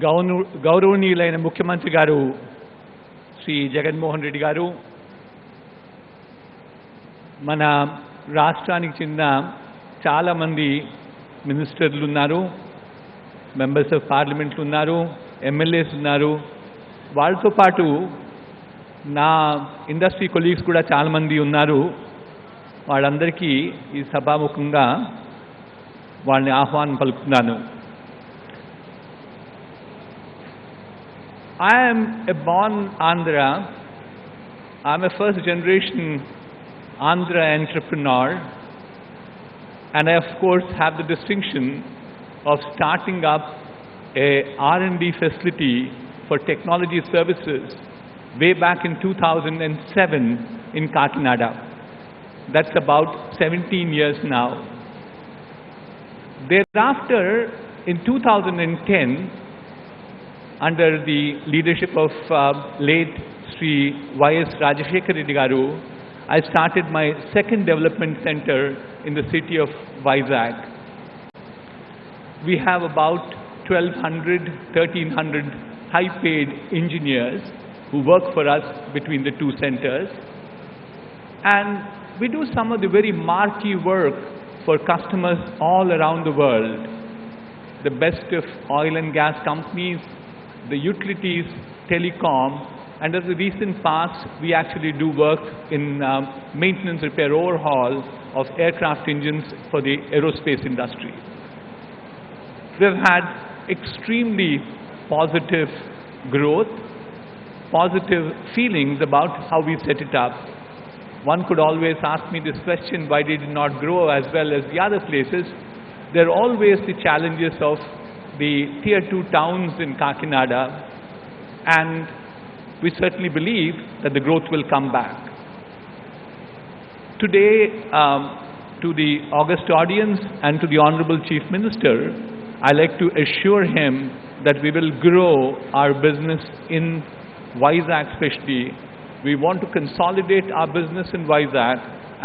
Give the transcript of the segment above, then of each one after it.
గౌరవనీయులైన ముఖ్యమంత్రి గారు శ్రీ జగన్ మోహన్ రెడ్డి గారు, మన రాష్ట్రానికి చెందిన చాలామంది మినిస్టర్లు ఉన్నారు, మెంబర్స్ ఆఫ్ పార్లమెంట్లు ఉన్నారు, ఎమ్మెల్యేస్ ఉన్నారు. వాళ్ళతో పాటు నా ఇండస్ట్రీ కొలీగ్స్ కూడా చాలామంది ఉన్నారు. వాళ్ళందరికీ ఈ సభాముఖంగా వాళ్ళని ఆహ్వానం పలుకుతున్నాను. I am a born Andhra. I am a first generation Andhra entrepreneur, and I of course have the distinction of starting up a R&D facility for technology services way back in 2007 in Kakinada. That's about 17 years now. Thereafter, in 2010, under the leadership of late Sri Y.S. Rajashekar Reddy Garu, I started my second development center in the city of Vizag. We have about 1,200, 1,300 high-paid engineers who work for us between the two centers. And we do some of the very marquee work for customers all around the world. The best of oil and gas companies, the utilities, telecom, and in the recent past, we actually do work in maintenance, repair, overhaul of aircraft engines for the aerospace industry. We've had extremely positive growth, positive feelings about how we set it up. One could always ask me this question, why did it not grow as well as the other places? There are always the challenges of the tier 2 towns in Kakinada, and we certainly believe that the growth will come back. Today, to the august audience and to the Honorable Chief Minister, I like to assure him that we will grow our business in Vizag especially. We want to consolidate our business in Vizag,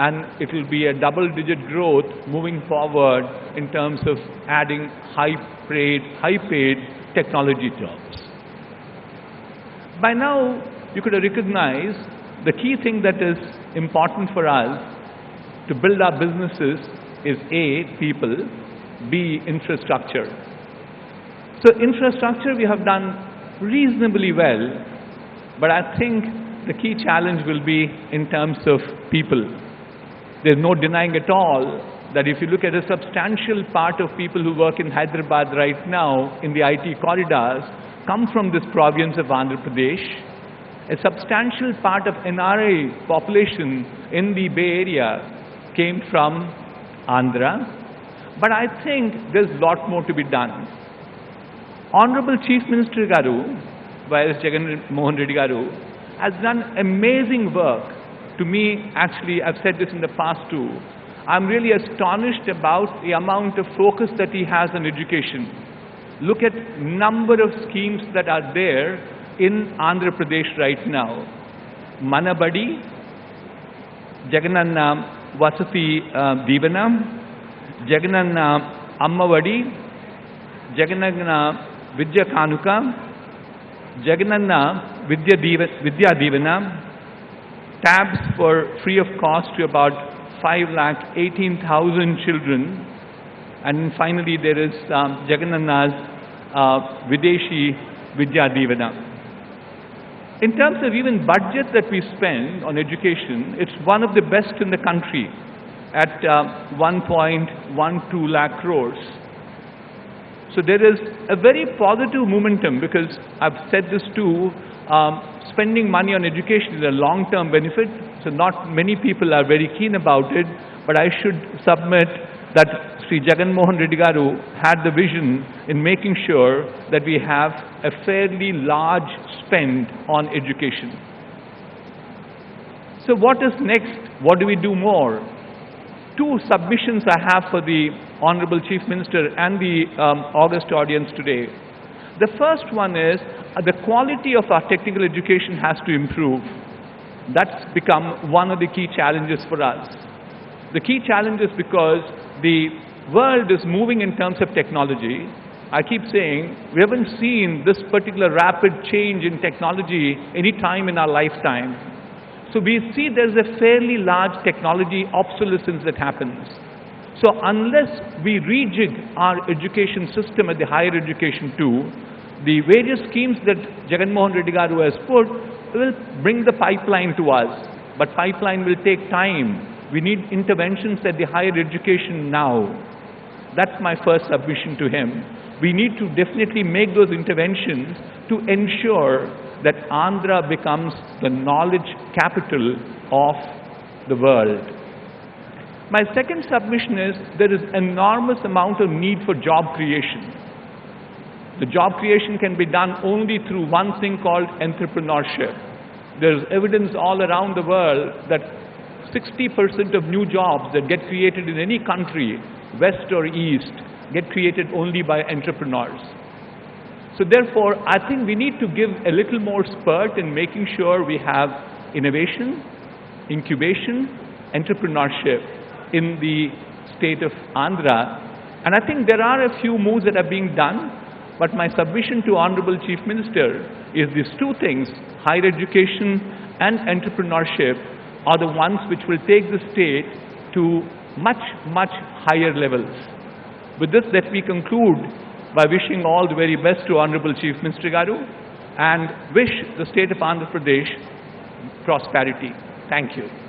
and it will be a double-digit growth moving forward in terms of adding high-paid technology jobs. By now, you could recognize the key thing that is important for us to build our businesses is A, people, B, infrastructure. So infrastructure we have done reasonably well, but I think the key challenge will be in terms of people. There's no denying at all that if you look at a substantial part of people who work in Hyderabad right now in the IT corridors come from this province of Andhra Pradesh. A substantial part of NRI population in the Bay Area came from Andhra. But I think there's a lot more to be done. Honorable Chief Minister Garu, Y.S. Jagan Mohan Reddy Garu, has done amazing work. To me, actually, I've said this in the past too, I'm really astonished about the amount of focus that he has on education. Look at number of schemes that are there in Andhra Pradesh right now. Manabadi, Jagananna Vasati Divana, Jagananna Ammavadi, Jagananna Vidya Kanuka, Jagananna Vidya Divana, tabs for free of cost to about 5,18,000 children, and finally there is Jagananna's Videshi Vidya Divana. In terms of even budget that we spend on education, it's one of the best in the country at 1.12 lakh crores. So there is a very positive momentum, because I've said this too, spending money on education is a long-term benefit, so not many people are very keen about it, but I should submit that Sri Jagan Mohan Reddy Garu had the vision in making sure that we have a fairly large spend on education. So what is next? What do we do more? Two submissions I have for the Honorable Chief Minister and the august audience today. The first one is the quality of our technical education has to improve. That's become one of the key challenges for us. The key challenge is because the world is moving in terms of technology, I keep saying, we haven't seen this particular rapid change in technology any time in our lifetime. So we see there's a fairly large technology obsolescence that happens. So unless we rejig our education system at the higher education too, the various schemes that Jagan Mohan Reddy garu has put will bring the pipeline to us. But pipeline will take time. We need interventions at the higher education now. That's my first submission to him. We need to definitely make those interventions to ensure that Andhra becomes the knowledge capital of the world. My second submission is there is enormous amount of need for job creation. The job creation can be done only through one thing called entrepreneurship. There's evidence all around the world that 60% of new jobs that get created in any country, west or east, get created only by entrepreneurs. So therefore, I think we need to give a little more spurt in making sure we have innovation, incubation, entrepreneurship in the state of Andhra. And I think there are a few moves that are being done, but my submission to Honorable Chief Minister is these two things, higher education and entrepreneurship, are the ones which will take the state to much, much higher levels. With this, let me conclude by wishing all the very best to Honorable Chief Minister garu and wish the state of Andhra Pradesh prosperity. Thank you.